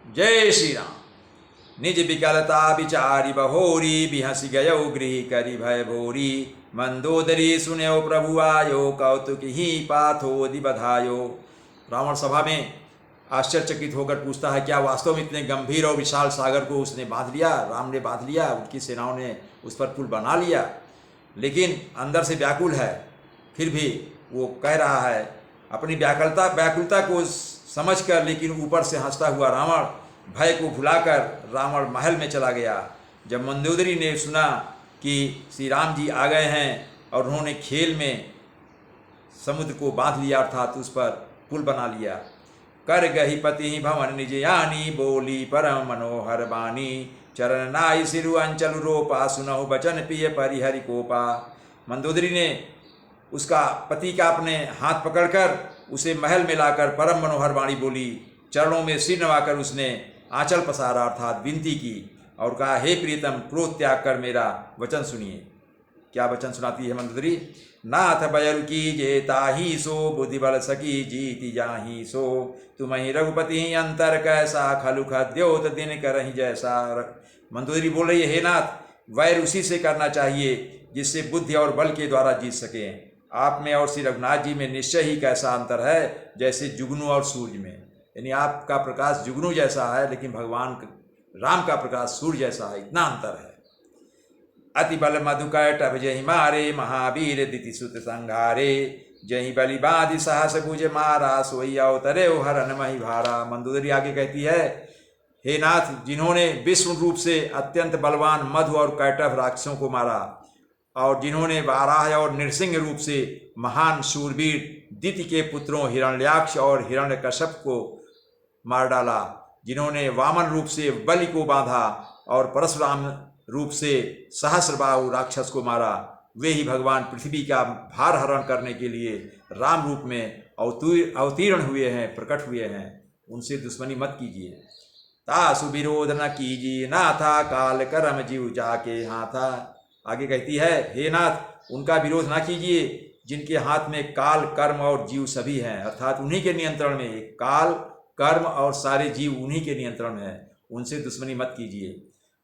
जय श्री राम। निज विकलता विचारी बहोरी, बिहसी गयो गृह करी भय भोरी। मंदोदरी सुनयो प्रभु आयो, कौतुक ही पाथोदि बधायो। रावण सभा में आश्चर्यचकित होकर पूछता है, क्या वास्तव में इतने गंभीर और विशाल सागर को उसने बांध लिया? राम ने बांध लिया, उनकी सेनाओं ने उस पर पुल बना लिया, लेकिन अंदर से व्याकुल है। फिर भी वो कह रहा है अपनी व्याकुलता को समझकर, लेकिन ऊपर से हंसता हुआ रावण भय को भुलाकर रावण महल में चला गया। जब मंदोदरी ने सुना कि श्री राम जी आ गए हैं और उन्होंने खेल में समुद्र को बांध लिया, अर्थात उस पर पुल बना लिया। कर गही पति भवन निज यानी, बोली परम मनोहर बानी। चरण नाई सिरु अंचल रोपा, सुनहु बचन पिय परिहरि कोपा। मंदोदरी ने उसका पति का अपने हाथ पकड़कर उसे महल में लाकर परम मनोहर वाणी बोली। चरणों में सिर नवाकर उसने आंचल पसारा, अर्थात विनती की और कहा, हे प्रियतम, क्रोध त्याग कर मेरा वचन सुनिए। क्या वचन सुनाती है मंदोदरी? नाथ बयरु कीजे ताही सो, बुद्धि बल सकी जीति जाही सो। तुम्हि रघुपति अंतर कैसा, खलु खद्योत दिन करहि जैसा। मंदोदरी बोल रही है, हे नाथ, वैर उसी से करना चाहिए जिससे बुद्धि और बल के द्वारा जीत सके। आप में और श्री रघुनाथ जी में निश्चय ही कैसा अंतर है, जैसे जुगनू और सूर्य में। यानी आपका प्रकाश जुगनू जैसा है, लेकिन भगवान राम का प्रकाश सूर्य जैसा है, इतना अंतर है। अति बल मधुकैटभ जहि मारे, महावीर दिति सुत संघारे। जहि बलि बाधि साहस भुज मारा, सोई अवतरे हरन मही भारा। मंदोदरी आगे कहती है, हे नाथ, जिन्होंने विष्णु रूप से अत्यंत बलवान मधु और कैटभ राक्षसों को मारा, और जिन्होंने वाराह और नृसिंह रूप से महान शूरवीर दिति के पुत्रों हिरण्याक्ष और हिरण्यकश्यप को मार डाला, जिन्होंने वामन रूप से बलि को बांधा और परशुराम रूप से सहस्रबाहु राक्षस को मारा, वे ही भगवान पृथ्वी का भार हरण करने के लिए राम रूप में अवतीर्ण हुए हैं, प्रकट हुए हैं। उनसे दुश्मनी मत कीजिए। तासु विरोध न कीजिए नाथा, काल करम जीव जाके हाथा। आगे कहती है, हे नाथ, उनका विरोध ना कीजिए जिनके हाथ में काल, कर्म और जीव सभी हैं, अर्थात उन्हीं के नियंत्रण में काल, कर्म और सारे जीव उन्हीं के नियंत्रण में है। उनसे दुश्मनी मत कीजिए।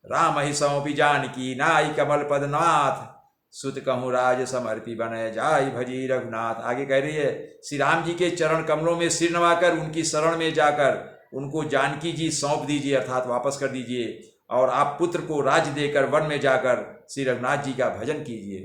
राम ही सौंपी जानकी, नाई कमल पदनाथ। सुत कहूँ राज समर्पी बने, जाई भजी रघुनाथ। आगे कह रही है, श्री राम जी के चरण कमलों में सिर नवाकर उनकी शरण में जाकर उनको जानकी जी सौंप दीजिए, अर्थात वापस कर दीजिए, और आप पुत्र को राज्य देकर वन में जाकर श्री रघुनाथ जी का भजन कीजिए।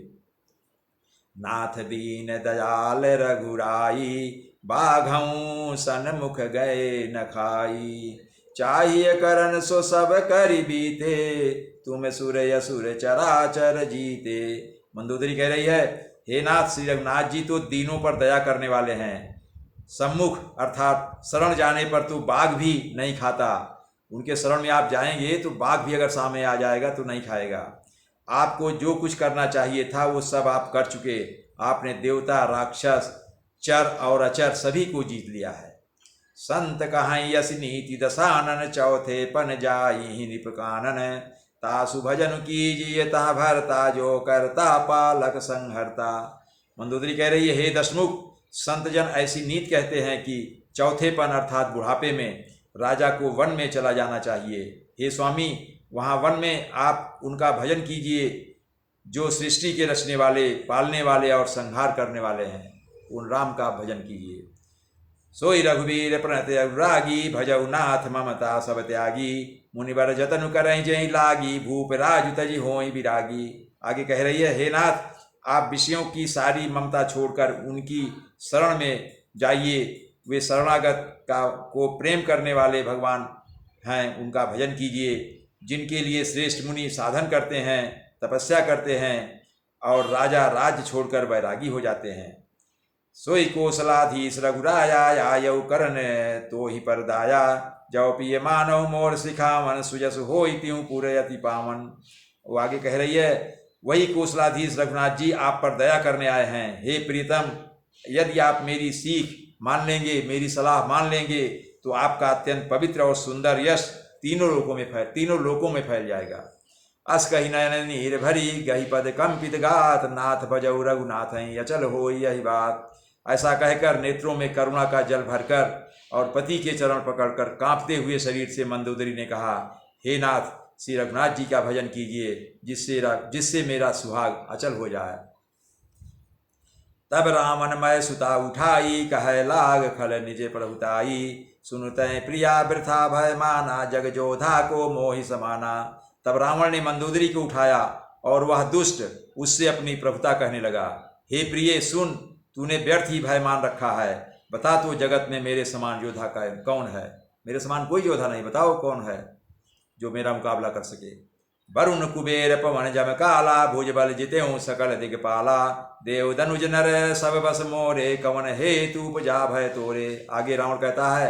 नाथ दीन दयाल रघुराई, बाघऊ सन्मुख गए न खाई। चाहिए करन सो सब करि बीते, तुम सुर असुर चराचर जीते। मंदोदरी कह रही है, हे नाथ, श्री रघुनाथ जी तो दीनों पर दया करने वाले हैं। सम्मुख अर्थात शरण जाने पर तो बाघ भी नहीं खाता। उनके शरण में आप जाएंगे तो बाघ भी अगर सामने आ जाएगा तो नहीं खाएगा। आपको जो कुछ करना चाहिए था वो सब आप कर चुके। आपने देवता, राक्षस, चर और अचर सभी को जीत लिया है। संत कहाई यस नीति दशानन, चौथे पन जाई निप कानन। तासु भजन कीजिए ता भरता, जो करता पालक संहरता। मंदोदरी कह रही है, हे दशमुख, संत जन ऐसी नीति कहते हैं कि चौथेपन अर्थात बुढ़ापे में राजा को वन में चला जाना चाहिए। हे स्वामी, वहाँ वन में आप उनका भजन कीजिए जो सृष्टि के रचने वाले, पालने वाले और संहार करने वाले हैं। उन राम का भजन कीजिए। सोई रघुवीर प्रणत अनुरागी, भजऊ नाथ ममता सब त्यागी। मुनिवर जतनु करहि जहि लागी, भूप राजु तजि होई विरागी। आगे कह रही है, हे नाथ, आप विषयों की सारी ममता छोड़कर उनकी शरण में जाइए। वे शरणागत को प्रेम करने वाले भगवान हैं, उनका भजन कीजिए। जिनके लिए श्रेष्ठ मुनि साधन करते हैं, तपस्या करते हैं, और राजा राज्य छोड़कर वैरागी हो जाते हैं। सोई कौशलाधीश रघुराया, आयऊ करन तो ही परदाया। जौ पिय मानव मोर सिखावन, सुजस होई त्यों पुरयति पावन। वो आगे कह रही है, वही कौशलाधीश रघुनाथ जी आप पर दया करने आए हैं। हे प्रीतम, यदि आप मेरी सीख मान लेंगे, मेरी सलाह मान लेंगे, तो आपका अत्यंत पवित्र और सुंदर यश तीनों लोकों में फैल जाएगा। अस कही नयन नीर भरी, गही पद कंपित गात। नाथ भजऊ रघुनाथ अचल हो यही बात। ऐसा कहकर नेत्रों में करुणा का जल भरकर और पति के चरण पकड़कर कांपते हुए शरीर से मंदोदरी ने कहा, हे नाथ, श्री रघुनाथ जी का भजन कीजिए, जिससे मेरा सुहाग अचल हो जाए। तब रामन मैं सुता उठाई, कह लाग खल निजे प्रभुताई। सुनते प्रिया वृथा भय माना, जग जोधा को मोहि समाना। तब रावण ने मंदोदरी को उठाया और वह दुष्ट उससे अपनी प्रभुता कहने लगा, हे प्रिय सुन, तूने व्यर्थ ही भय मान रखा है। बता तो जगत में मेरे समान योद्धा कौन है? मेरे समान कोई योद्धा नहीं, बताओ कौन है जो मेरा मुकाबला कर सके। वरुण कुबेर पवन जम काला, भुजबल जितेऊं सकल दिगपाला। देव धनुज नर सब बस मोरे, कवन हेतु उपजा भय तोरे। आगे रावण कहता है,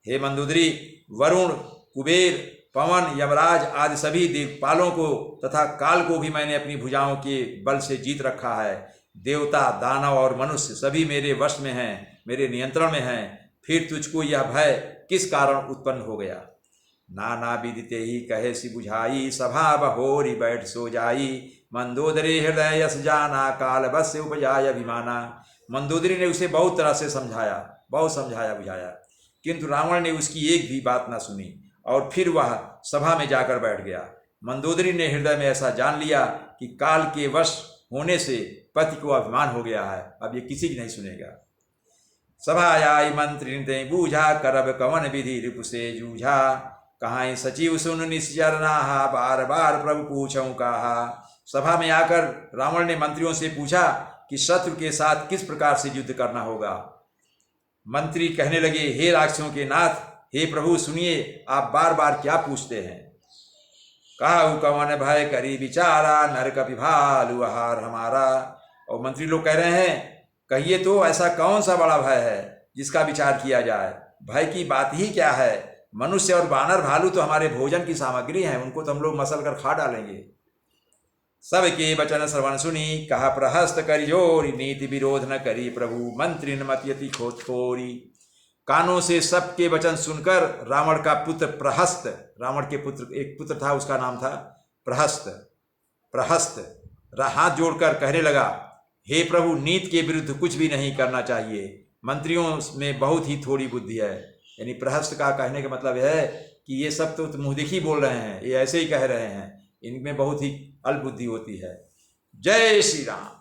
हे मंदोदरी, वरुण, कुबेर, पवन, यमराज आदि सभी दिक्पालों को तथा काल को भी मैंने अपनी भुजाओं के बल से जीत रखा है। देवता, दानव और मनुष्य सभी मेरे वश में हैं, मेरे नियंत्रण में हैं। फिर तुझको यह भय किस कारण उत्पन्न हो गया? नाना विदिते ही कहे सी बुझाई, सभा बहोरी बैठ सो जाई। मंदोदरी हृदय यस जाना, काल बस से उपजाय अभिमाना। मंदोदरी ने उसे बहुत तरह से समझाया, बहुत समझाया बुझाया, किंतु रावण ने उसकी एक भी बात न सुनी और फिर वह सभा में जाकर बैठ गया। मंदोदरी ने हृदय में ऐसा जान लिया कि काल के वश होने से पति को अभिमान हो गया है, अब ये किसी की नहीं सुनेगा। सभा आई मंत्री ने बूझा, करब कवन विधि रिपु से जूझा। कहाँ सचिव सुन निश्चर नाहा, बार बार प्रभु पूछऊं कहा। सभा में आकर रावण ने मंत्रियों से पूछा कि शत्रु के साथ किस प्रकार से युद्ध करना होगा। मंत्री कहने लगे, हे राक्षसों के नाथ, हे प्रभु सुनिए, आप बार बार क्या पूछते हैं। कहु कवन भय करी विचारा, नरक विभालु आहार हमारा। और मंत्री लोग कह रहे हैं, कहिए तो ऐसा कौन सा बड़ा भय है जिसका विचार किया जाए? भय की बात ही क्या है? मनुष्य और बानर भालू तो हमारे भोजन की सामग्री हैं, उनको तो हम लोग मसल कर खा डालेंगे। सबके वचन श्रवण सुनी, कहा प्रहस्त करी जोरी। नीति विरोध न करी प्रभु, मंत्री न मतियति खोरी। कानों से सबके वचन सुनकर रावण का पुत्र प्रहस्त, रावण के पुत्र एक पुत्र था, उसका नाम था प्रहस्त हाथ जोड़कर कहने लगा, हे प्रभु, नीति के विरुद्ध कुछ भी नहीं करना चाहिए। मंत्रियों में बहुत ही थोड़ी बुद्धि है। यानी प्रहस्त का कहने का मतलब है कि ये सब तो मुँह देखी बोल रहे हैं, ये ऐसे ही कह रहे हैं, इनमें बहुत ही अल्प बुद्धि होती है। जय श्री राम।